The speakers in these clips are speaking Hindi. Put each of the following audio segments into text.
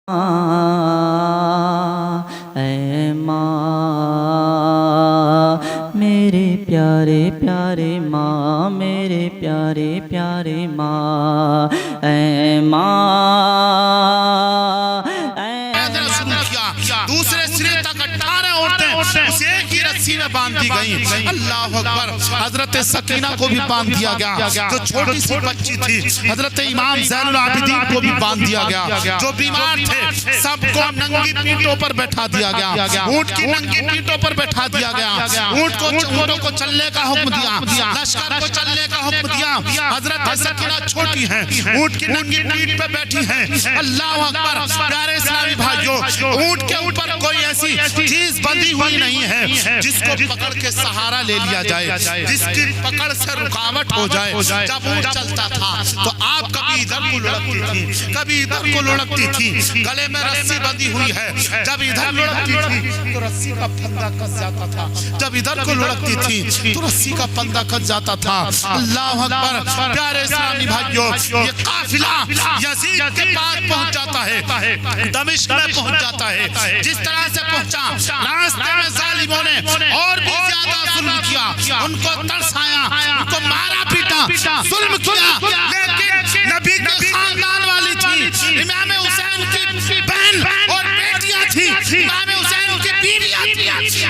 ऐ माँ मेरे प्यारे प्यारे माँ, मेरे प्यारे प्यारे माँ, ऐ माँ। दूसरे सिरे तक 18 औरतें उस एक ही रस्सी में बांध दी गई। अल्लाह अकबर। हजरत सकीना को भी बांध दिया गया, जो छोटी सी बच्ची थी। हजरत इमाम ज़ैनुल आबिदीन को भी बांध दिया गया, जो बीमार थे सबको नंगी पीठों पर बैठा दिया गया, ऊंट की नंगी पीठों पर बैठा दिया गया, ऊंटों को चलने का हुक्म दिया, लश्कर को चलने का हुक्म दिया। हजरत सकीना छोटी हैं, ऊंट की नंगी पीठ पे बैठी हैं। अल्लाह अकबर। प्यारे इस्लामी भाइयों, ऊंट के ऊपर कोई ऐसी चीज बंधी हुई नहीं है जिसको पकड़ के सहारा ले लिया जाए, जिसकी पकड़ से रुकावट हो जाए। जब ऊंट चलता था तो आप कभी इधर को लुढ़कती थी, कभी इधर को लुढ़कती थी। गले में रस्सी बंधी हुई है, जब इधर लुढ़कती थी तो रस्सी का फंदा कस जाता था, जब इधर को लुढ़कती थी तो रस्सी का फंदा कस जाता था। अल्लाह अकबर। प्यारे इस्लामी भाइयों, ये काफिला यजीद के पास पहुंच जाता है, दमिश्क में पहुंच जाता है। जिस तरह से पहुंचा, रास्ते में जालिमों ने और भी ज्यादा जुल्म किया, उनको तरसाया, उनको मारा पीटा, जुल्म किया। लेकिन नबी के खानदान वाली थी, इमाम हुसैन की बहन और बेटियां थी, इमाम हुसैन की बीवियां थी,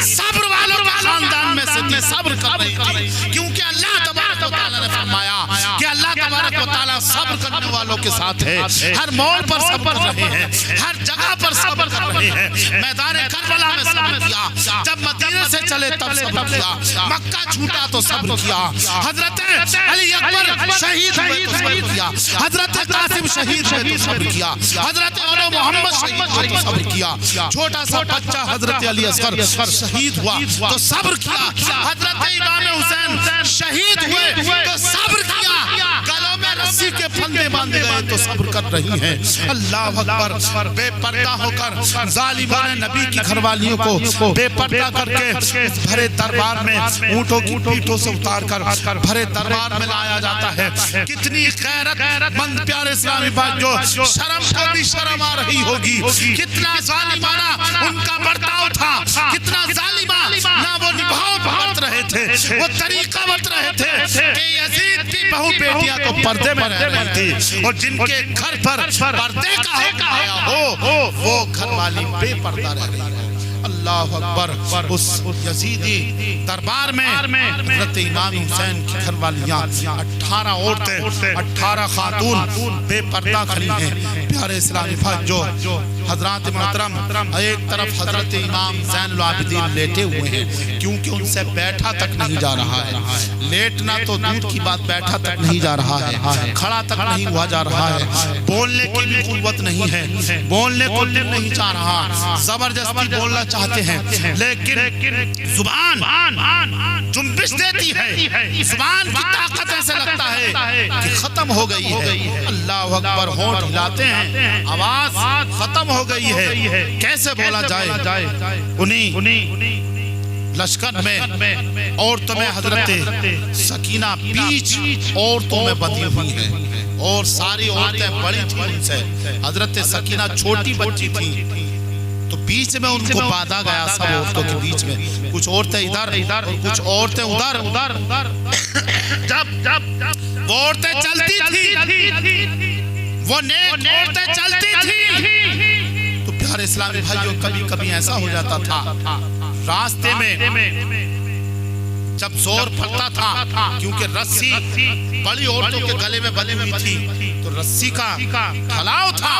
सब्र वालों के खानदान में से थी, सब्र कर रही थी। क्योंकि अल्लाह तबारक व तआला ने फरमाया कि अल्लाह तबारक व तआला सब्र करने वालों के साथ है। हर मोड़ पर सब्र कर रहे हैं, हर जगह पर सब्र कर रहे हैं। मैदान करबला में सब्र किया, जब मदीने से चले तब सब्र किया, मक्का छूटा तो सब्र किया, हजरत अली अकबर शहीद हुए तो सब्र किया, हजरत कासिम शहीद हुए तो सब्र किया, हजरत औलो मोहम्मद शहीद हुए तो सब्र किया, छोटा सा बच्चा हजरत अली असगर शहीद हुआ तो सब्र किया, हजरत इमाम हुसैन शहीद हुए तो सब्र किया, गलों में रस्सी के फंदे बांधे गए तो सब्र कर रही हैं। अल्लाह अकबर। बेपर्दा होकर जालिमों ने नबी की घरवालियों को बेपर्दा करके भरे दरबार में ऊंटों की पीठों से उतार कर भरे दरबार में लाया जाता है। कितनी गैरतमंद प्यारे इस्लामी भाइयों, शर्म को भी शर्म आ रही होगी। कितना जालिमाना उनका बर्ताव था, कितना जालिमा ना वो निभाव बरत रहे थे, वो तरीका बरत रहे थे कि यजीद की बहू बेटियां तो पर्दे में रह रही थी, और जिनके घर पर पर्दे का हुक्म आया हो वो घरवाली बेपर्दा रह रही है। अल्लाह अकबर। उस यजीदी दरबार में हज़रत इमाम हुसैन की घरवालियां 18 औरतें, 18 खातून बेपर्दा खड़ी हैं। प्यारे इस्लामी भाइयों, हजरत मोहतरम, एक तरफ हजरत इमाम ज़ैनुल आबिदीन लेटे हुए हैं, क्योंकि उनसे बैठा तक नहीं जा रहा है। लेटना तो दूर की बात, बैठा तक नहीं जा रहा है, खड़ा तक नहीं हुआ जा रहा है, बोलने की भी कुव्वत नहीं है, बोलने को दिल नहीं चाह रहा, जबरदस्ती बोलना चाहते हैं, लेकिन जुबान जुम्बिश देती है, जुबान की ताकत ऐसे लगता है कि खत्म हो गई है। अल्लाह अकबर। होंठ हिलाते हैं, आवाज खत्म हो गई है, कैसे बोला जाए। उन्हीं लश्कर में औरतों में हजरत सकीना बीच औरतों में बंधी हुई है, और सारी औरतें बड़ी थी उनसे। हजरत सकीना छोटी बच्ची थी तो बीच में उनको बांधा गया, सब औरतों के बीच में, कुछ औरतें इधर और कुछ औरतें उधर। जब वो औरतें चलती थी, वो नेक औरतें चलती थी, तो प्यारे इस्लामी भाइयों कभी कभी ऐसा हो जाता था रास्ते में जब जोर पड़ता था, क्योंकि रस्सी बड़ी औरतों के गले में बंधी हुई थी, तो रस्सी का ढलाव था,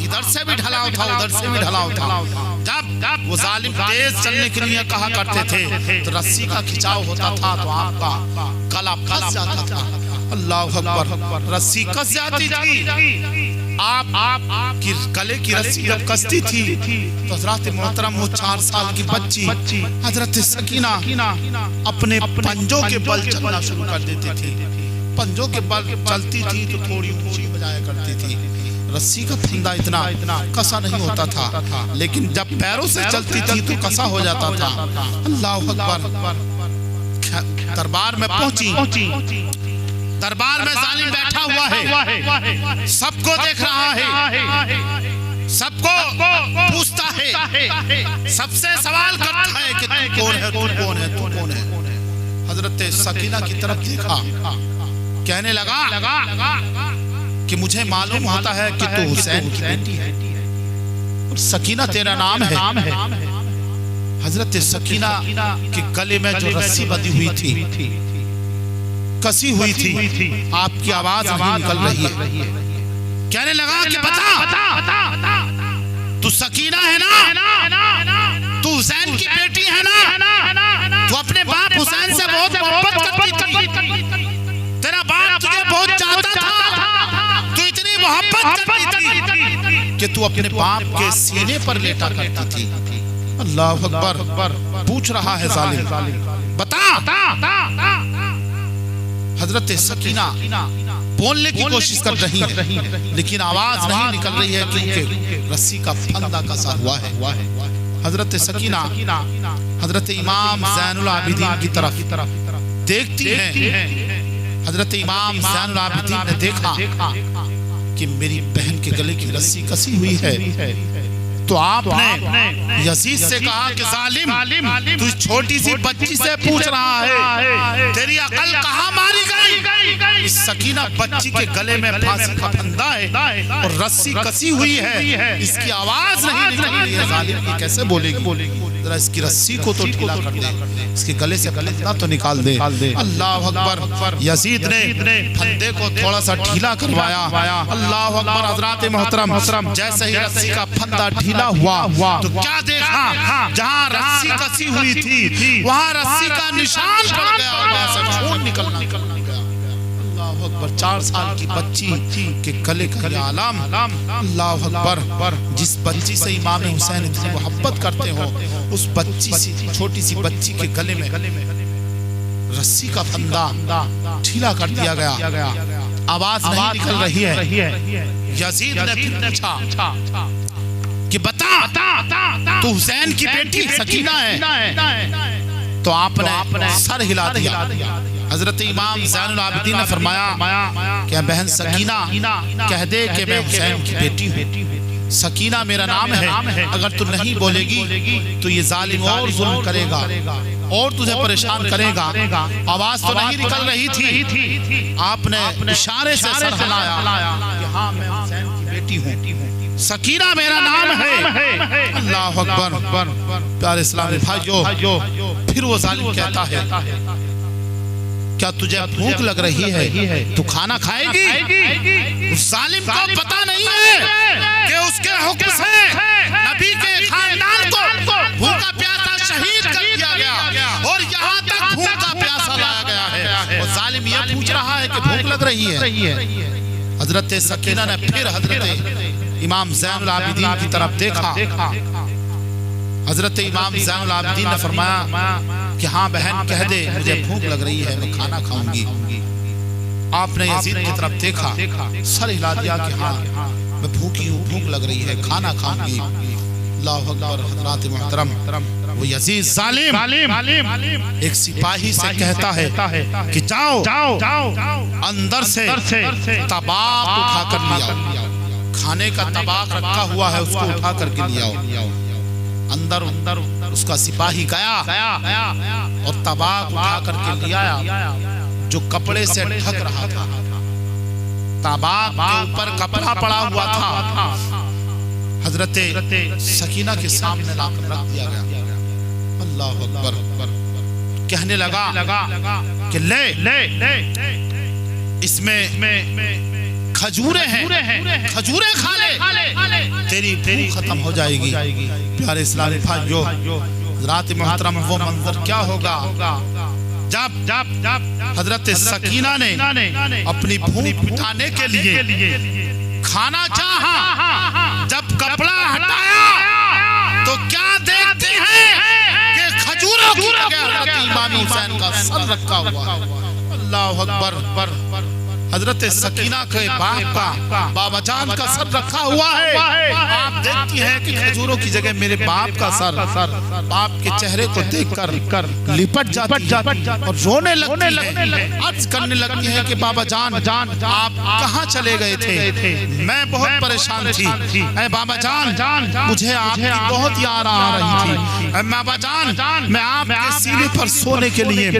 इधर से भी ढलाव था, उधर से भी ढलाव था। जब वो जालिम तेज चलने के लिए कहा करते थे तो रस्सी का खिंचाव होता था तो आपका गला फंस जाता था। अल्लाह अकबर। रस्सी कस जाती थी, आप की गले की रस्सी जब कसती थी तो हजरत मोहतरम वो 4 साल की बच्ची हजरत सकीना अपने पंजों के बल चलना शुरू कर देती थी। पंजों के बल चलती थी तो थोड़ी ऊंची बजाया करती थी। रस्सी का फंदा इतना कसा नहीं होता था, लेकिन जब पैरों से चलती थी तो कसा हो जाता था। अल्लाह अकबर। दरबार में पहुंची, दरबार में जालिम बैठा हुआ है, सबको देख रहा है। सबको पूछता है, सबसे सवाल करता है कि तू कौन है, तू कौन है, तू कौन है। हजरत सकीना की तरफ देखा, कहने लगा कि मुझे मालूम होता है कि तू हुसैन की बेटी है। सकीना तेरा नाम है। हजरत सकीना के गले में जो रस्सी बंधी हुई थी, कसी हुई थी, आपकी आवाज नहीं निकल रही है। कहने लगा कि बता, तू सकीना है ना, तू हुसैन की बेटी है ना, तू अपने बाप हुसैन से बहुत मोहब्बत करती थी, तेरा बाप तुझे बहुत चाहता था, तू इतनी मोहब्बत करती थी कि तू अपने बाप के सीने पर लेटा करती थी। अल्लाह अकबर। पूछ रहा है जालिम, बता। हजरत सकीना बोलने की कोशिश कर रही है, लेकिन आवाज नहीं निकल रही है क्योंकि रस्सी का फंदा कसा हुआ है। हजरत सकीना हजरत इमाम ज़ैनुल आबिदीन की तरफ देखती है। हजरत इमाम ज़ैनुल आबिदीन ने देखा कि मेरी बहन के गले की रस्सी कसी हुई है, तो आपने यजीद से कहा कि जालिम, तू छोटी सी बच्ची से पूछ रहा है, तेरी अकल कहाँ मारी गई? इस सकीना बच्ची के गले में फांसी का फंदा है और रस्सी कसी हुई है, इसकी आवाज नहीं निकल रही है। जालिम ये कैसे बोलेगी? जरा इसकी रस्सी को तो ढीला कर दे, इसके गले से फंदा तो निकाल दे। अल्लाह अकबर। यजीद ने फंदे को थोड़ा सा ढीला करवाया। अल्लाह अकबर। हज़रात मोहतरम, जैसे ही रस्सी का फंदा ढीला हुआ तो क्या देखा, जहाँ रस्सी कसी हुई थी वहाँ रस्सी का निशान पड़ गया और वहाँ से खून निकलना गया। अल्लाह अकबर। 4 साल की बच्ची के गले का आलम। अल्लाह अकबर। जिस बच्ची से इमाम हुसैन इतनी मोहब्बत करते हो, उस बच्ची सी छोटी सी बच्ची के गले में रस्सी का फंदा ढीला कर दिया गया, आवाज नहीं निकल रही है। यजीद ने फिर पूछा कि बता, तू हुसैन की बेटी सकीना है? तो आपने सर हिला दिया। हजरत इमाम ज़ैनुल आबिदीन ने फरमाया, क्या बहन सकीना, कह दे कि मैं हुसैन की बेटी हूँ। सकीना मेरा नाम है। अगर तू नहीं बोलेगी तो ये जालिम और जुल्म करेगा और तुझे परेशान करेगा। आवाज तो नहीं निकल रही थी, आपने इशारे से सर हिलाया कि हाँ मैं हुसैन की बेटी हूँ, सकीना मेरा नाम है। अल्लाह अकबर। प्यारे इस्लामी भाइयों, फिर वो जालिम कहता है, क्या तुझे भूख लग रही है? तू खाना खाएगी? उस जालिम को पता नहीं है कि उसके हुक्म से नबी के खानदान को भूखा प्यासा शहीद कर दिया गया और यहाँ तक भूखा प्यासा लाया गया है। और जालिम ये पूछ रहा है कि भूख लग रही है। हजरत सकीना ने फिर हजरत इमाम ज़ैनुल आबिदीन की तरफ देखा। हजरत इमाम ज़ैनुल आबिदीन ने फरमाया कि हाँ बहन कह दे, मुझे भूख लग रही है, मैं खाना खाऊंगी। आपने यजीद की तरफ देखा, सर हिला दिया कि हाँ मैं भूखी हूँ, भूख लग रही है, खाना खाऊंगी। अल्लाह अकबर। हज़रात मोहतरम, वो यजीद जालिम एक सिपाही से कहता है कि जाओ अंदर से तबाक उठा कर लिया, खाने का तबाक रखा हुआ है उसको उठा करके लिया। अंदर उसका सिपाही गया और तबाक उठा करके लिया जो कपड़े से ढक रहा था। तबाक के ऊपर कपड़ा पड़ा हुआ था, हजरत सकीना के सामने लाकर रख दिया गया। अल्लाह अकबर। कहने लगा कि ले इसमें खजूरें हैं, खजूरें खा ले, तेरी भूख खत्म हो जाएगी। प्यारे इस्लामी भाइयों, हज़रात मोहतरम, वो मंजर क्या होगा जब हजरत सकीना ने अपनी भूख मिटाने के लिए खाना चाहा, जब कपड़ा हटाया तो क्या देखते हैं कि खजूरों की जगह हजरत इमाम हुसैन का सर रखा हुआ। अल्लाह अकबर। हजरत सकीना के बाप का, बाबा जान का सर रखा हुआ है। आप देखते देखती है कि खजूरों की जगह मेरे बाप का सर बाप के चेहरे को देखकर लिपट जाती है और रोने लगती है, अर्ज करने लगती है कि बाबा जान आप कहाँ चले गए थे, मैं बहुत परेशान थी, ऐ बाबा जान मुझे आपकी बहुत याद आ रही थी, ऐ बाबा जान मैं आपके सीने पर सोने के लिए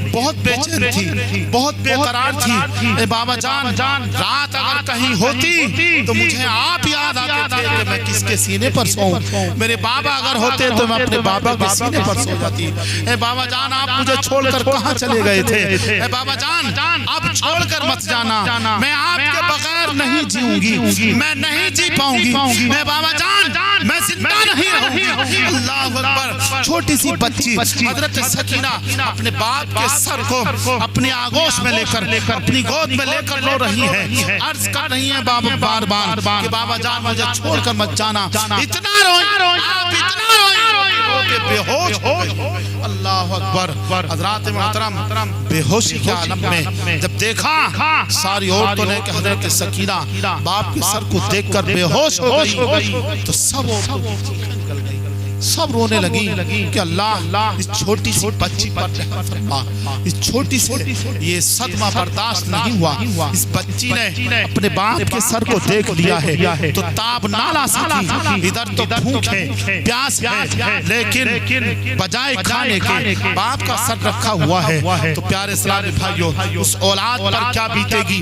बहुत बेचैन थी, बहुत बेकरार थी, ऐ बाबा जान रात अगर कहीं होती तो मुझे आप याद आते थे कि मैं किसके सीने पर सोऊं, मेरे बाबा अगर होते तो मैं अपने बाबा के सीने पर सो जाती। ऐ बाबा जान आप मुझे छोड़कर कहाँ चले गए थे, ऐ बाबा जान अब छोड़कर मत जाना, मैं आपके बगैर नहीं जीऊंगी, मैं नहीं जी पाऊंगी, ऐ बाबा जान मैं जिंदा नहीं रहूंगी। अल्लाह अकबर। छोटी सी बच्ची हजरत सकीना अपने बाप के सर को अपनी आगोश में लेकर अपनी गोद में लेकर रो रही है, अर्ज कर रही है बाबा बार बार कि बाबा जान मुझे छोड़कर मत जाना, इतना रोए आप इतना रोए बेहोश हो। अल्लाह अकबर। हजरात मोहतरम बेहोशी के आलम में जब देखा सारी औरतों ने कि हजरत सकीना बाप के सर को देखकर बेहोश हो गई तो सब रोने लगी कि अल्लाह इस छोटी सी बच्ची पर रहम फरमा, इस छोटी सी ये सदमा बर्दाश्त नहीं हुआ, इस बच्ची ने अपने बाप के सर को देख लिया है तो ताब ना ला सकी, इधर तो भूख है प्यास है लेकिन बजाय खाने के बाप का सर रखा हुआ है। तो प्यारे इस्लामी भाइयों उस औलाद पर क्या बीतेगी,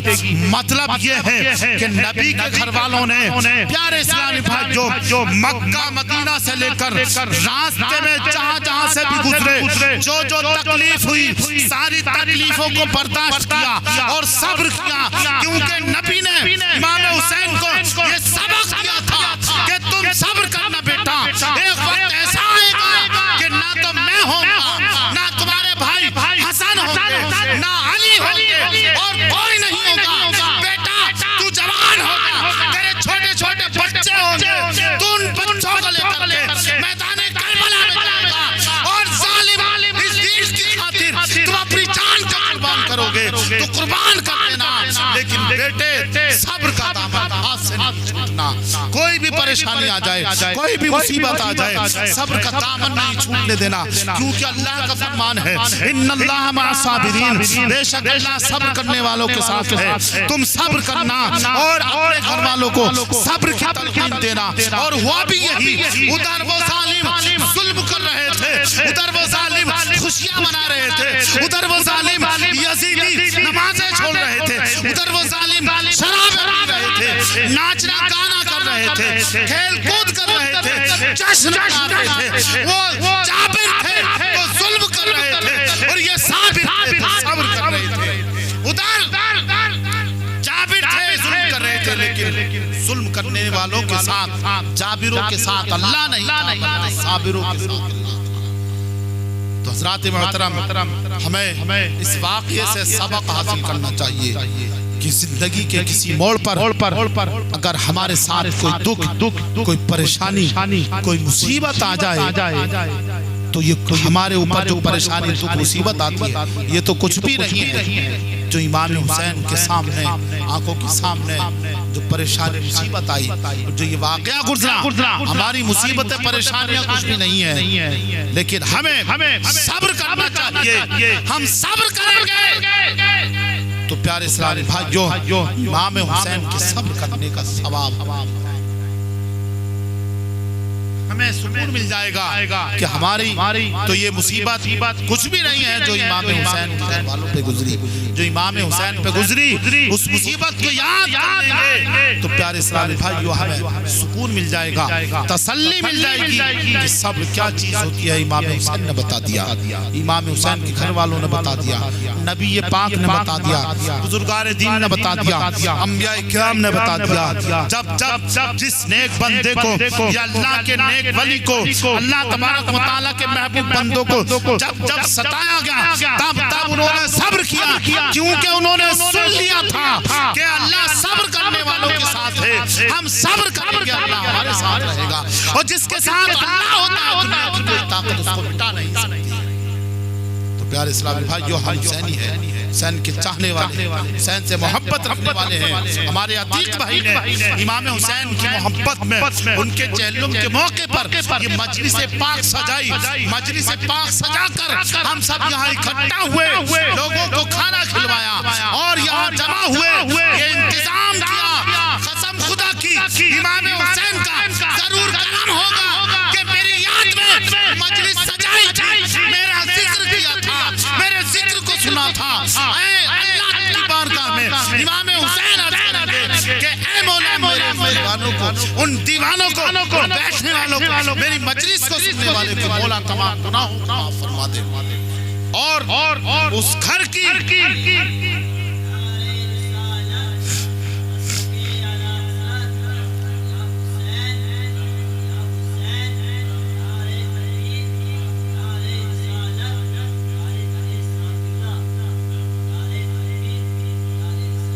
मतलब ये है कि नबी के घर वालों ने प्यारे इस्लामी भाइयों मक्का मदीना से लेकर रास्ते में जहाँ से भी गुजरे जो तकलीफ हुई सारी तकलीफों को बर्दाश्त किया और सब्र किया, क्योंकि नबी ने इमाम हुसैन को ये सबक दिया था कि तुम सब्र करना बेटा, एक वक्त ऐसा आएगा कि ना तो मैं होऊंगा ना तुम्हारे भाई हसन होंगे ना अली होंगे और कोई नहीं होगा, बेटा तू जवान होगा, तेरे छोटे छोटे बच्चे होंगे, तू उन बच्चों को लेकर मैदान करबला में जाएगा और जालिम इस दीन की खातिर तुम अपनी जान को कुर्बान करोगे तो कुर्बान कर देना, लेकिन बेटे सब्र का दामन हाथ से नहीं छूटना, कोई भी परेशानी आ जाए कोई भी मुसीबत आ जाए सब्र का दामन नहीं छूटने देना, क्योंकि अल्लाह का फरमान है इन्नल्लाह मअस साबिरीन, बेशक अल्लाह सब्र करने वालों के साथ है, तुम सब्र करना और अपने घर वालों को सब्र की तलकीन देना। और हुआ भी यही, उधर वो जालिम जुल्म कर रहे थे, उधर वो जालिम खुशियां मना रहे थे, उधर वो जालिम यजीदी नमाजें छोड़ रहे थे, उधर वो जालिम शराब पी रहे थे, नाचना गाना कर रहे थे, खेल कूद कर रहे थे, जश्न मना रहे थे, वो जाबिर थे वो जुल्म कर रहे थे और ये साबिर थे सब्र कर रहे थे, उधर जाबिर थे जुल्म कर रहे थे, लेकिन जुल्म करने वालों के साथ जाबिरों के साथ अल्लाह नहीं साबिरों के साथ। तो हज़रात मोहतरम हमें इस वाक़ये से सबक हासिल करना चाहिए कि जिंदगी के किसी मोड़ पर अगर हमारे साथ कोई दुख कोई परेशानी कोई मुसीबत आ जाए तो ये हमारे ऊपर जो परेशानी दुख मुसीबत आती है ये तो कुछ भी नहीं है, जो इमाम हुसैन के सामने आंखों के सामने जो परेशानी मुसीबत आई, जो ये वाकया गुजरा, हमारी मुसीबतें परेशानियां कुछ भी नहीं है, लेकिन हमें सब्र करना चाहिए, हम सब्र करेंगे तो प्यारे इस्लामी भाइयों इमाम हुसैन के सब्र करने का सवाब हमें सुकून मिल जाएगा कि हमारी तो ये मुसीबत कुछ भी नहीं है जो इमाम हुसैन के घर वालों पे गुजरी, जो इमाम हुसैन पे गुजरी उस मुसीबत को याद करेंगे तो प्यारे इस्लामी भाइयों हमें सुकून मिल जाएगा, तसल्ली मिल जाएगी कि सब्र क्या चीज होती है। इमाम हुसैन ने बता दिया, इमाम हुसैन के घर वालों ने बता दिया, नबी पाक ने बता दिया, बुजुर्गान दीन ने बता दिया, अंबिया किराम ने बता दिया, जब जिस नेक बंदे को या अल्लाह के नेक वली को अल्लाह तबारक व तआला के महबूब बंदों को जब सताया गया तब उन्होंने सब्र किया, क्योंकि उन्होंने सुन लिया था कि अल्लाह सब्र करने वालों के साथ है, हम सब्र करेंगे अल्लाह हमारे साथ रहेगा, और जिसके साथ अल्लाह होता है दुनिया की कोई ताकत उसको मिटा नहीं सकती। तो तो प्यारे इस्लामी भाइयों, हम हुसैनी है, हुसैन के चाहने वाले, हुसैन से मोहब्बत रखने वाले हैं। हमारे अतीक भाई ने इमाम हुसैन की मोहब्बत में उनके चहलुम के मौके पर ये मजलिस पाक सजाई, मजलिस पाक सजाकर हम सब यहाँ इकट्ठा हुए, लोगों को खाना खिलवाया और यहाँ जमा हुए, ये इंतजाम किया। कसम खुदा की इमाम हुसैन का जरूर करम होगा कि मेरी याद में मजलिस सजाई थी, मेरा जिक्र किया था, मेरे जिक्र को सुना था। अल्लाह की बारगाह में इमाम हुसैन अर्ज़ करेंगे कि ऐ मौला मेरे दीवानों को, उन दीवानों को, बैठने वालों को, मेरी मजलिस को सुनने वाले को मौला तमाम गुनाहों को माफ फरमा दे। और उस घर की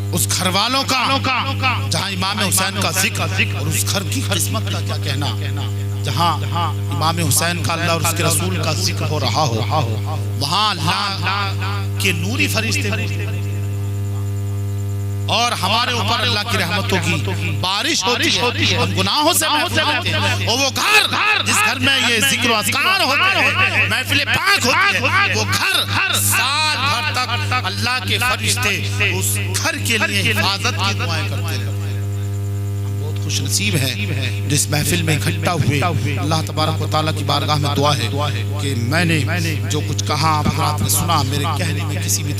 उस घर वालों का जहाँ इमाम हुसैन का जिक्र, और उस घर की किस्मत का क्या कहना, जहाँ इमाम हुसैन का अल्लाह और उसके रसूल का जिक्र हो रहा हो, वहाँ अल्लाह के नूरी फरिश्ते और हमारे ऊपर अल्लाह की रहमतों की बारिश होती है, हम गुनाहों से महफूज होते हैं। और वो घर जिस घर में ये जिक्र अस्कार होते हैं, महफिल पाक होती है, वो घर साल भर तक अल्लाह के फरिश्ते उस घर के लिए हिफाजत की दुआएं करते हैं। हम बहुत खुश नसीब हैं जिस महफिल में इकट्ठा हुए। अल्लाह तबारक व तआला की बारगाह में दुआ है कि मैंने जो कुछ कहा आप हज़रात ने सुना, मेरे कहने में किसी भी तरह